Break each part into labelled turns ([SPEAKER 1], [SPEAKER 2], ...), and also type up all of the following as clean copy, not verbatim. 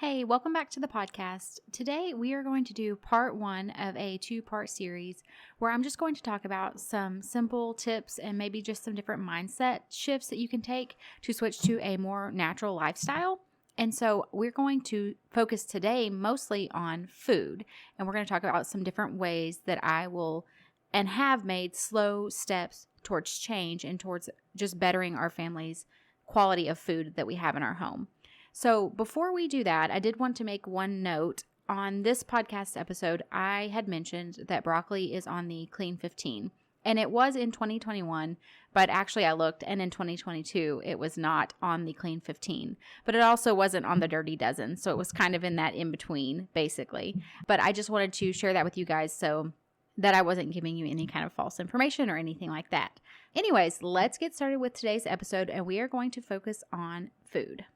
[SPEAKER 1] Hey, welcome back to the podcast. Today we are going to do part one of a two-part series where I'm just going to talk about some simple tips and maybe just some different mindset shifts that you can take to switch to a more natural lifestyle. And so we're going to focus today mostly on food, and we're going to talk about some different ways that I will and have made slow steps towards change and towards just bettering our family's quality of food that we have in our home. So before we do that, I did want to make one note. On this podcast episode, I had mentioned that broccoli is on the Clean 15, and it was in 2021, but actually I looked, and in 2022, it was not on the Clean 15, but it also wasn't on the Dirty Dozen, so it was kind of in that in-between, basically. But I just wanted to share that with you guys so that I wasn't giving you any kind of false information or anything like that. Anyways, let's get started with today's episode, and we are going to focus on food.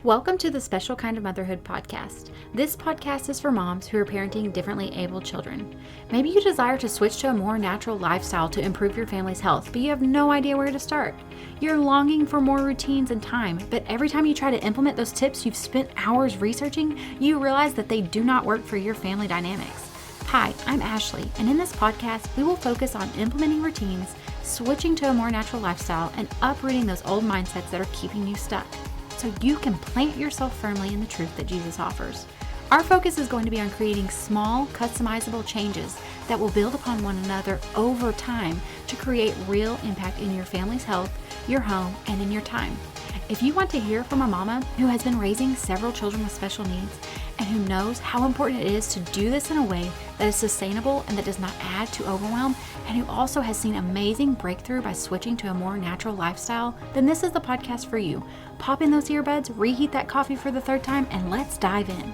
[SPEAKER 1] Welcome to the Special Kind of Motherhood podcast. This podcast is for moms who are parenting differently abled children. Maybe you desire to switch to a more natural lifestyle to improve your family's health, but you have no idea where to start. You're longing for more routines and time, but every time you try to implement those tips you've spent hours researching, you realize that they do not work for your family dynamics. Hi, I'm Ashley, and in this podcast, we will focus on implementing routines, switching to a more natural lifestyle, and uprooting those old mindsets that are keeping you stuck, so you can plant yourself firmly in the truth that Jesus offers. Our focus is going to be on creating small, customizable changes that will build upon one another over time to create real impact in your family's health, your home, and in your time. If you want to hear from a mama who has been raising several children with special needs and who knows how important it is to do this in a way that is sustainable and that does not add to overwhelm, and who also has seen amazing breakthrough by switching to a more natural lifestyle, then this is the podcast for you. Pop in those earbuds, reheat that coffee for the third time, and let's dive in.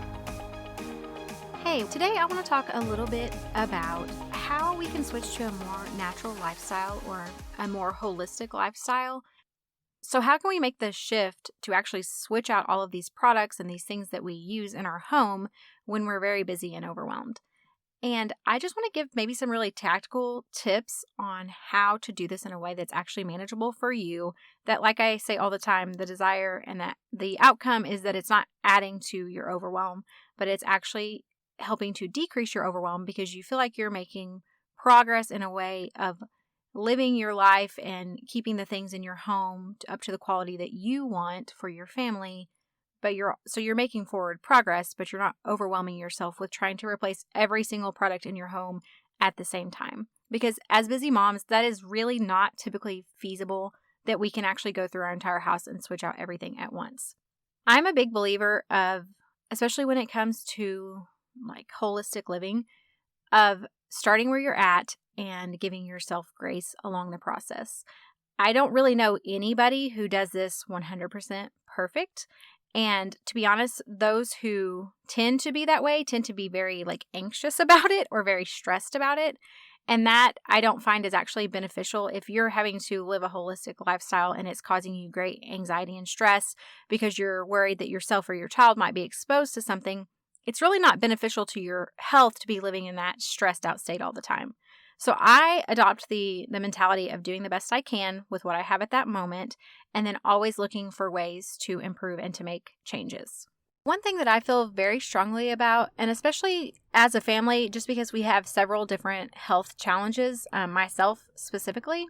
[SPEAKER 1] Hey, today I want to talk a little bit about how we can switch to a more natural lifestyle or a more holistic lifestyle. So how can we make the shift to actually switch out all of these products and these things that we use in our home when we're very busy and overwhelmed? And I just want to give maybe some really tactical tips on how to do this in a way that's actually manageable for you. That, like I say all the time, the desire and that the outcome is that it's not adding to your overwhelm, but it's actually helping to decrease your overwhelm because you feel like you're making progress in a way of living your life and keeping the things in your home up to the quality that you want for your family. But you're making forward progress, but you're not overwhelming yourself with trying to replace every single product in your home at the same time. Because as busy moms, that is really not typically feasible that we can actually go through our entire house and switch out everything at once. I'm a big believer of, especially when it comes to like holistic living, of starting where you're at and giving yourself grace along the process. I don't really know anybody who does this 100% perfect. And to be honest, those who tend to be that way tend to be very anxious about it or very stressed about it. And that I don't find is actually beneficial if you're having to live a holistic lifestyle and it's causing you great anxiety and stress because you're worried that yourself or your child might be exposed to something. It's really not beneficial to your health to be living in that stressed out state all the time. So I adopt the mentality of doing the best I can with what I have at that moment and then always looking for ways to improve and to make changes. One thing that I feel very strongly about, and especially as a family, just because we have several different health challenges, myself specifically,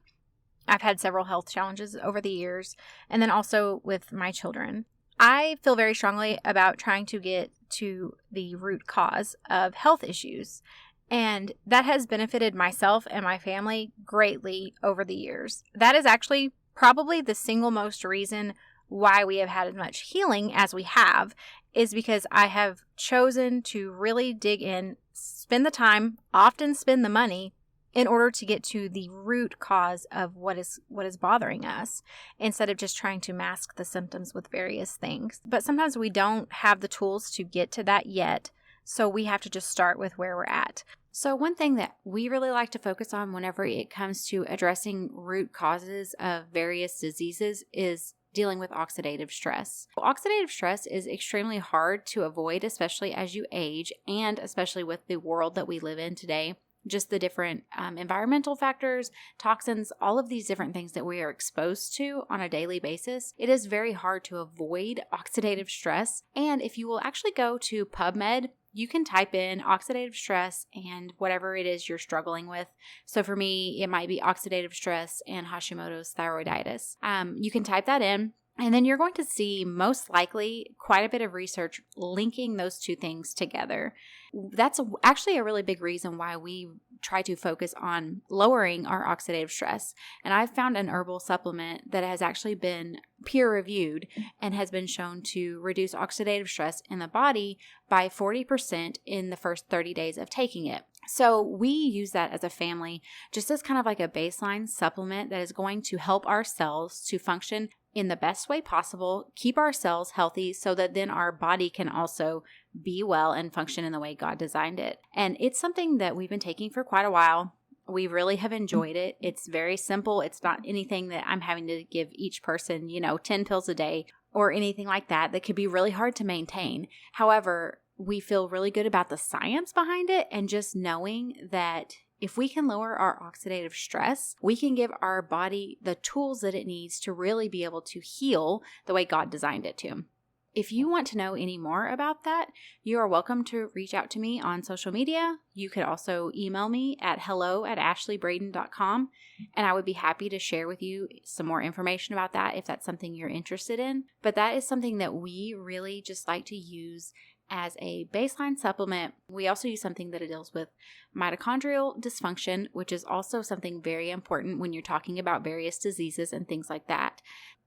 [SPEAKER 1] I've had several health challenges over the years, and then also with my children. I feel very strongly about trying to get to the root cause of health issues. And that has benefited myself and my family greatly over the years. That is actually probably the single most reason why we have had as much healing as we have, is because I have chosen to really dig in, spend the time, often spend the money in order to get to the root cause of what is bothering us, instead of just trying to mask the symptoms with various things. But sometimes we don't have the tools to get to that yet, so we have to just start with where we're at. So one thing that we really like to focus on whenever it comes to addressing root causes of various diseases is dealing with oxidative stress. Oxidative stress is extremely hard to avoid, especially as you age and especially with the world that we live in today. just the different environmental factors, toxins, all of these different things that we are exposed to on a daily basis, it is very hard to avoid oxidative stress. And if you will actually go to PubMed, you can type in oxidative stress and whatever it is you're struggling with. So for me, it might be oxidative stress and Hashimoto's thyroiditis. You can type that in. And then you're going to see most likely quite a bit of research linking those two things together. That's actually a really big reason why we try to focus on lowering our oxidative stress. And I've found an herbal supplement that has actually been peer reviewed and has been shown to reduce oxidative stress in the body by 40% in the first 30 days of taking it. So we use that as a family, just as kind of like a baseline supplement that is going to help our cells to function in the best way possible, keep our cells healthy so that then our body can also be well and function in the way God designed it. And it's something that we've been taking for quite a while. We really have enjoyed it. It's very simple. It's not anything that I'm having to give each person, 10 pills a day or anything like that could be really hard to maintain. However, we feel really good about the science behind it and just knowing that if we can lower our oxidative stress, we can give our body the tools that it needs to really be able to heal the way God designed it to. If you want to know any more about that, you are welcome to reach out to me on social media. You could also email me at hello@ashleybraden.com, and I would be happy to share with you some more information about that if that's something you're interested in. But that is something that we really just like to use as a baseline supplement. We also use something that deals with mitochondrial dysfunction, which is also something very important when you're talking about various diseases and things like that.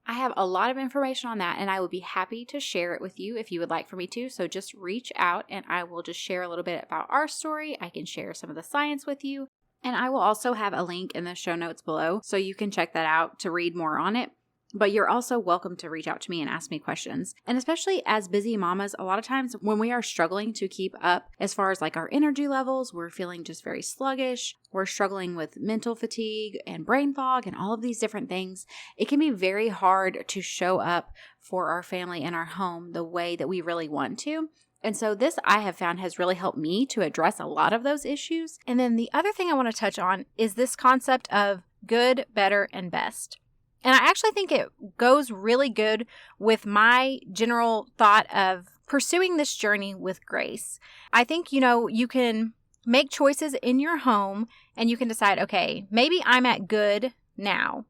[SPEAKER 1] I have a lot of information on that, and I would be happy to share it with you if you would like for me to. So just reach out and I will just share a little bit about our story. I can share some of the science with you, and I will also have a link in the show notes below so you can check that out to read more on it. But you're also welcome to reach out to me and ask me questions. And especially as busy mamas, a lot of times when we are struggling to keep up as far as like our energy levels, we're feeling just very sluggish. We're struggling with mental fatigue and brain fog and all of these different things. It can be very hard to show up for our family and our home the way that we really want to. And so this I have found has really helped me to address a lot of those issues. And then the other thing I want to touch on is this concept of good, better, and best. And I actually think it goes really good with my general thought of pursuing this journey with grace. I think, you can make choices in your home and you can decide, okay, maybe I'm at good now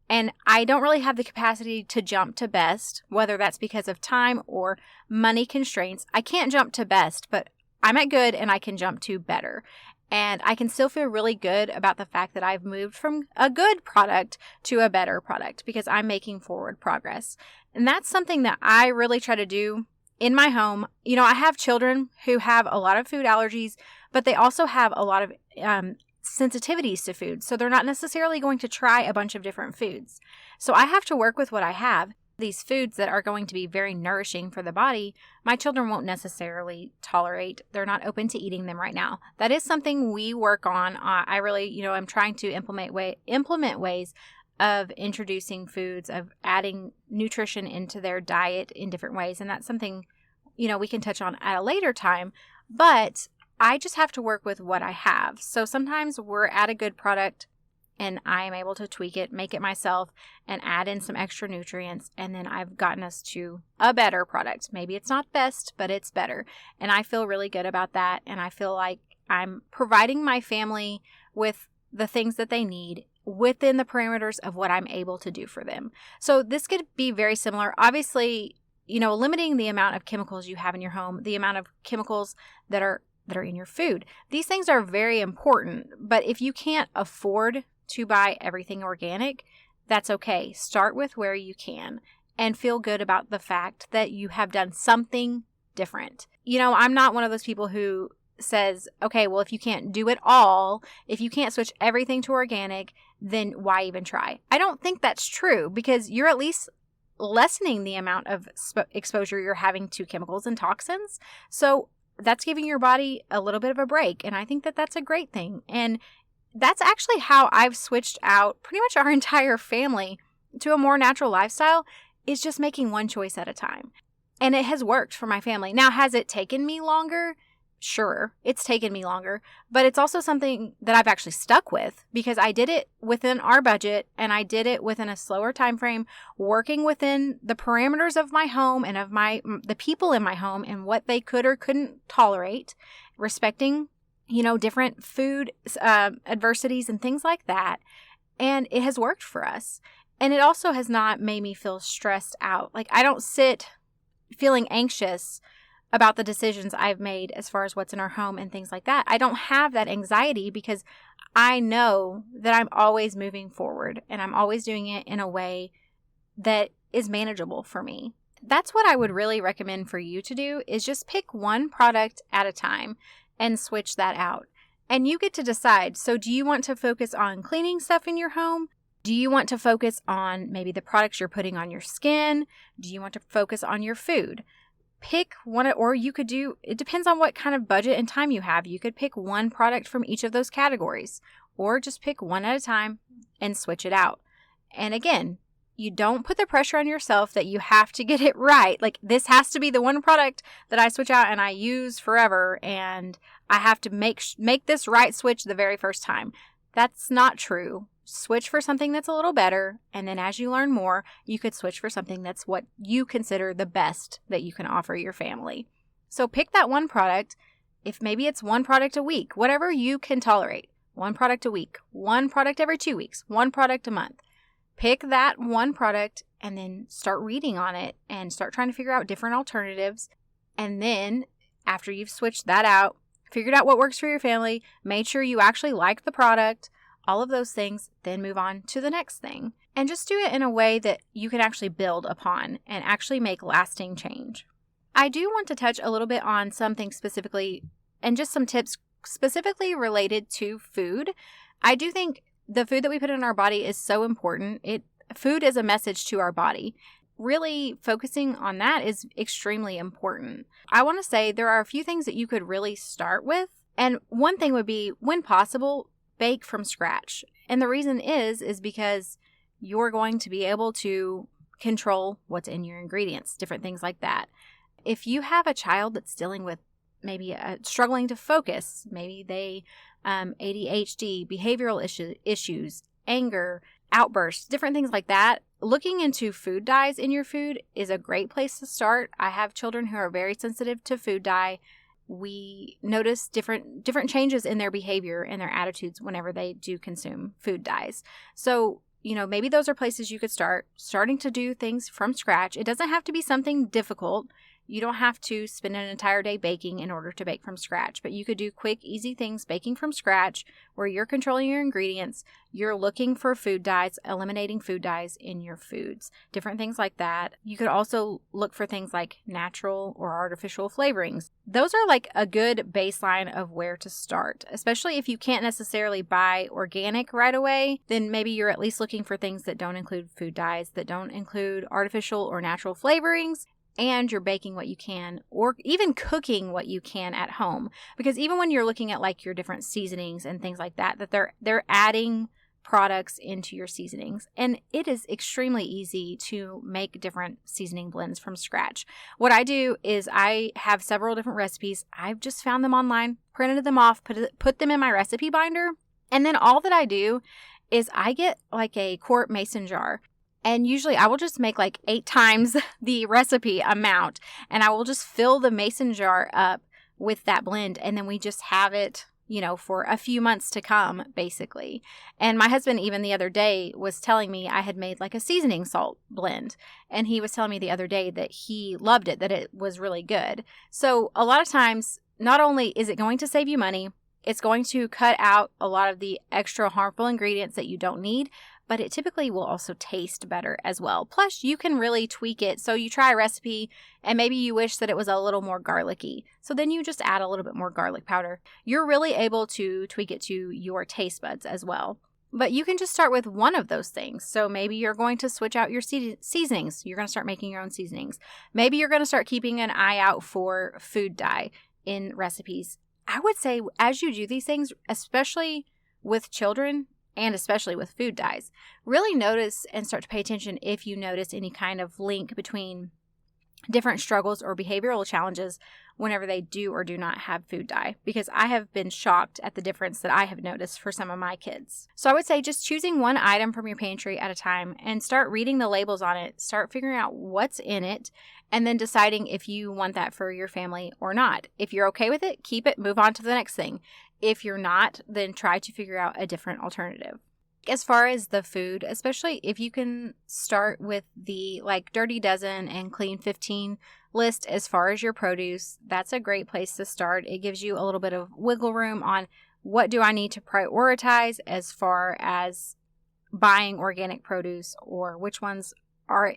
[SPEAKER 1] and I don't really have the capacity to jump to best, whether that's because of time or money constraints. I can't jump to best, but I'm at good and I can jump to better. And I can still feel really good about the fact that I've moved from a good product to a better product because I'm making forward progress. And that's something that I really try to do in my home. I have children who have a lot of food allergies, but they also have a lot of sensitivities to food. So they're not necessarily going to try a bunch of different foods. So I have to work with what I have. These foods that are going to be very nourishing for the body, my children won't necessarily tolerate. They're not open to eating them right now. That is something we work on. I really, I'm trying to implement ways of introducing foods, of adding nutrition into their diet in different ways. And that's something, we can touch on at a later time. But I just have to work with what I have. So sometimes we're at a good product and I am able to tweak it, make it myself, and add in some extra nutrients. And then I've gotten us to a better product. Maybe it's not best, but it's better. And I feel really good about that. And I feel like I'm providing my family with the things that they need within the parameters of what I'm able to do for them. So this could be very similar. Obviously, limiting the amount of chemicals you have in your home, the amount of chemicals that are in your food. These things are very important. But if you can't afford to buy everything organic, that's okay. Start with where you can and feel good about the fact that you have done something different. I'm not one of those people who says, okay, well, if you can't do it all, if you can't switch everything to organic, then why even try? I don't think that's true because you're at least lessening the amount of exposure you're having to chemicals and toxins. So that's giving your body a little bit of a break. And I think that that's a great thing. And that's actually how I've switched out pretty much our entire family to a more natural lifestyle, is just making one choice at a time. And it has worked for my family. Now, has it taken me longer? Sure, it's taken me longer, but it's also something that I've actually stuck with because I did it within our budget and I did it within a slower time frame, working within the parameters of my home and of the people in my home and what they could or couldn't tolerate, respecting, different food adversities and things like that. And it has worked for us. And it also has not made me feel stressed out. Like, I don't sit feeling anxious about the decisions I've made as far as what's in our home and things like that. I don't have that anxiety because I know that I'm always moving forward and I'm always doing it in a way that is manageable for me. That's what I would really recommend for you to do, is just pick one product at a time and switch that out. And you get to decide. So do you want to focus on cleaning stuff in your home? Do you want to focus on maybe the products you're putting on your skin? Do you want to focus on your food? Pick one, or you could do, it depends on what kind of budget and time you have. You could pick one product from each of those categories, or just pick one at a time and switch it out. And again, you don't put the pressure on yourself that you have to get it right. Like, this has to be the one product that I switch out and I use forever, and I have to make this right switch the very first time. That's not true. Switch for something that's a little better, and then as you learn more, you could switch for something that's what you consider the best that you can offer your family. So pick that one product. If maybe it's one product a week, whatever you can tolerate. One product a week, one product every 2 weeks, one product a month. Pick that one product and then start reading on it and start trying to figure out different alternatives. And then after you've switched that out, figured out what works for your family, made sure you actually like the product, all of those things, then move on to the next thing. And just do it in a way that you can actually build upon and actually make lasting change. I do want to touch a little bit on something specifically and just some tips specifically related to food. I do think the food that we put in our body is so important. Food is a message to our body. Really focusing on that is extremely important. I want to say there are a few things that you could really start with. And one thing would be, when possible, bake from scratch. And the reason is because you're going to be able to control what's in your ingredients, different things like that. If you have a child that's dealing with maybe struggling to focus, maybe they ADHD, behavioral issues, anger, outbursts, different things like that, looking into food dyes in your food is a great place to start. I have children who are very sensitive to food dye. We notice different changes in their behavior and their attitudes whenever they do consume food dyes. So, maybe those are places you could starting to do things from scratch. It doesn't have to be something difficult. You don't have to spend an entire day baking in order to bake from scratch, but you could do quick, easy things baking from scratch where you're controlling your ingredients. You're looking for food dyes, eliminating food dyes in your foods, different things like that. You could also look for things like natural or artificial flavorings. Those are like a good baseline of where to start, especially if you can't necessarily buy organic right away. Then maybe you're at least looking for things that don't include food dyes, that don't include artificial or natural flavorings. And you're baking what you can, or even cooking what you can at home. Because even when you're looking at like your different seasonings and things like that they're adding products into your seasonings. And it is extremely easy to make different seasoning blends from scratch. What I do is I have several different recipes. I've just found them online, printed them off, put them in my recipe binder. And then all that I do is I get like a quart mason jar. And usually I will just make like 8 times the recipe amount, and I will just fill the mason jar up with that blend. And then we just have it, for a few months to come, basically. And my husband, even the other day, was telling me I had made like a seasoning salt blend. And he was telling me the other day that he loved it, that it was really good. So a lot of times, not only is it going to save you money, it's going to cut out a lot of the extra harmful ingredients that you don't need, but it typically will also taste better as well. Plus, you can really tweak it. So you try a recipe and maybe you wish that it was a little more garlicky. So then you just add a little bit more garlic powder. You're really able to tweak it to your taste buds as well. But you can just start with one of those things. So maybe you're going to switch out your seasonings. You're going to start making your own seasonings. Maybe you're going to start keeping an eye out for food dye in recipes. I would say as you do these things, especially with children, and especially with food dyes, really notice and start to pay attention if you notice any kind of link between different struggles or behavioral challenges whenever they do or do not have food dye, because I have been shocked at the difference that I have noticed for some of my kids. So I would say just choosing one item from your pantry at a time and start reading the labels on it, start figuring out what's in it, and then deciding if you want that for your family or not. If you're okay with it, keep it, move on to the next thing. If you're not, then try to figure out a different alternative. As far as the food, especially if you can start with the Dirty Dozen and Clean 15 list as far as your produce, that's a great place to start. It gives you a little bit of wiggle room on what do I need to prioritize as far as buying organic produce, or which ones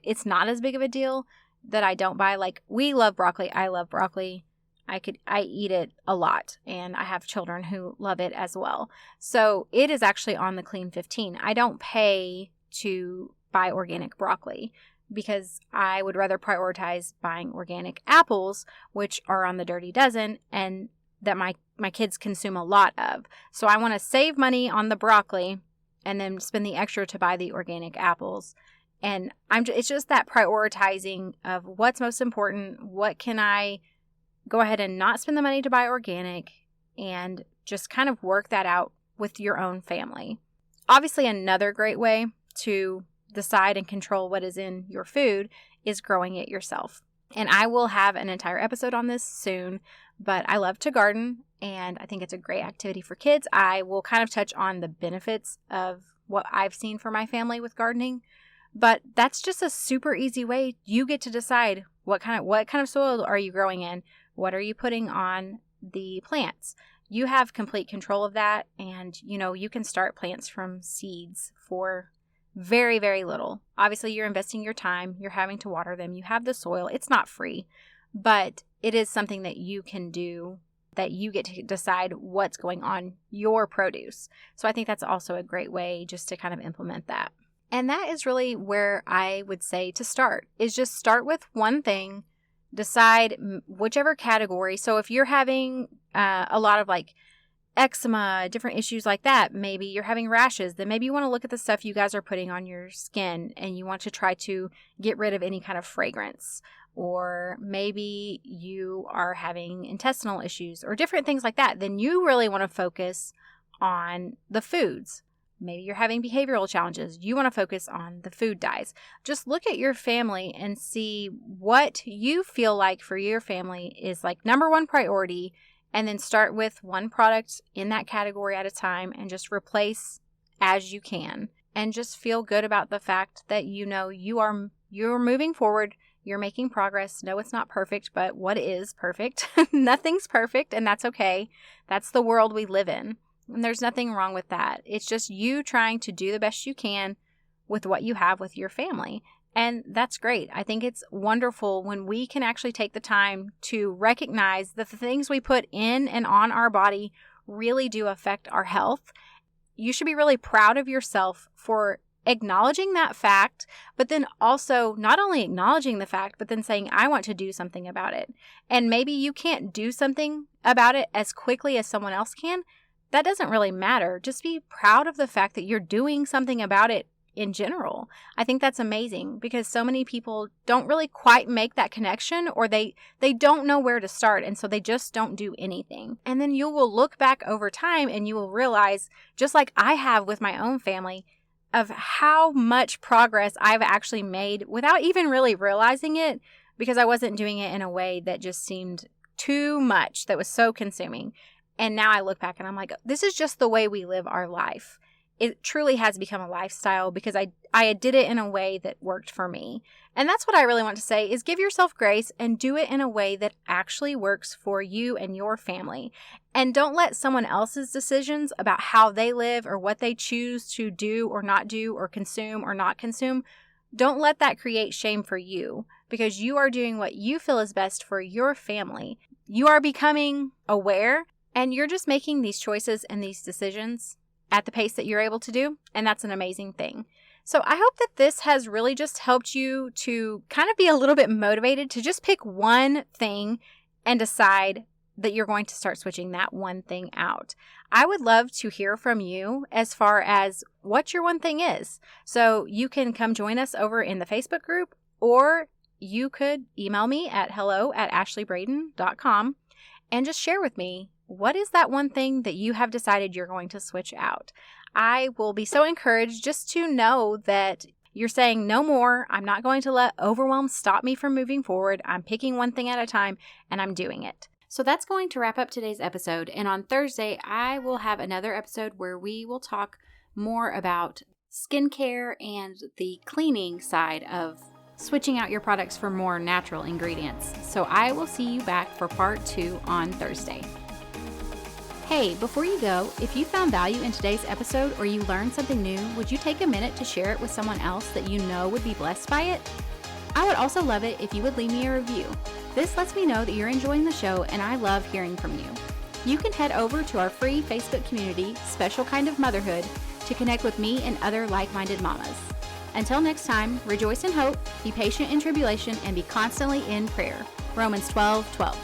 [SPEAKER 1] it's not as big of a deal that I don't buy. We love broccoli. I love broccoli. I eat it a lot, and I have children who love it as well. So it is actually on the Clean 15. I don't pay to buy organic broccoli because I would rather prioritize buying organic apples, which are on the Dirty Dozen and that my kids consume a lot of. So I want to save money on the broccoli and then spend the extra to buy the organic apples. And it's just that prioritizing of what's most important, what can I go ahead and not spend the money to buy organic, and just kind of work that out with your own family. Obviously, another great way to decide and control what is in your food is growing it yourself. And I will have an entire episode on this soon, but I love to garden, and I think it's a great activity for kids. I will kind of touch on the benefits of what I've seen for my family with gardening, but that's just a super easy way. You get to decide what kind of soil are you growing in. What are you putting on the plants? You have complete control of that, and you can start plants from seeds for very, very little. Obviously, you're investing your time, you're having to water them, you have the soil. It's not free, but it is something that you can do, that you get to decide what's going on your produce. So I think that's also a great way just to kind of implement that. And that is really where I would say to start, is just start with one thing. Decide whichever category. So if you're having a lot of eczema, different issues like that, maybe you're having rashes, then maybe you want to look at the stuff you guys are putting on your skin and you want to try to get rid of any kind of fragrance. Or maybe you are having intestinal issues or different things like that. Then you really want to focus on the foods. Maybe you're having behavioral challenges. You want to focus on the food dyes. Just look at your family and see what you feel like for your family is number one priority, and then start with one product in that category at a time and just replace as you can. And just feel good about the fact that you're moving forward, you're making progress. No, it's not perfect, but what is perfect? Nothing's perfect, and that's okay. That's the world we live in. And there's nothing wrong with that. It's just you trying to do the best you can with what you have with your family. And that's great. I think it's wonderful when we can actually take the time to recognize that the things we put in and on our body really do affect our health. You should be really proud of yourself for acknowledging that fact, but then also not only acknowledging the fact, but then saying, I want to do something about it. And maybe you can't do something about it as quickly as someone else can. That doesn't really matter. Just be proud of the fact that you're doing something about it in general. I think that's amazing because so many people don't really quite make that connection, or they don't know where to start, and so they just don't do anything. And then you will look back over time and you will realize, just like I have with my own family, of how much progress I've actually made without even really realizing it, because I wasn't doing it in a way that just seemed too much, that was so consuming. And now I look back and I'm like, this is just the way we live our life. It truly has become a lifestyle because I did it in a way that worked for me. And that's what I really want to say is give yourself grace and do it in a way that actually works for you and your family. And don't let someone else's decisions about how they live or what they choose to do or not do or consume or not consume, don't let that create shame for you, because you are doing what you feel is best for your family. You are becoming aware, and you're just making these choices and these decisions at the pace that you're able to do. And that's an amazing thing. So I hope that this has really just helped you to kind of be a little bit motivated to just pick one thing and decide that you're going to start switching that one thing out. I would love to hear from you as far as what your one thing is. So you can come join us over in the Facebook group, or
[SPEAKER 2] you could email me at hello@ashleybraden.com and just share with me, what is that one thing that you have decided you're going to switch out? I will be so encouraged just to know that you're saying no more. I'm not going to let overwhelm stop me from moving forward. I'm picking one thing at a time and I'm doing it.
[SPEAKER 1] So that's going to wrap up today's episode. And on Thursday, I will have another episode where we will talk more about skincare and the cleaning side of switching out your products for more natural ingredients. So I will see you back for part 2 on Thursday. Hey, before you go, if you found value in today's episode or you learned something new, would you take a minute to share it with someone else that you know would be blessed by it? I would also love it if you would leave me a review. This lets me know that you're enjoying the show and I love hearing from you. You can head over to our free Facebook community, Special Kind of Motherhood, to connect with me and other like-minded mamas. Until next time, rejoice in hope, be patient in tribulation, and be constantly in prayer. Romans 12:12.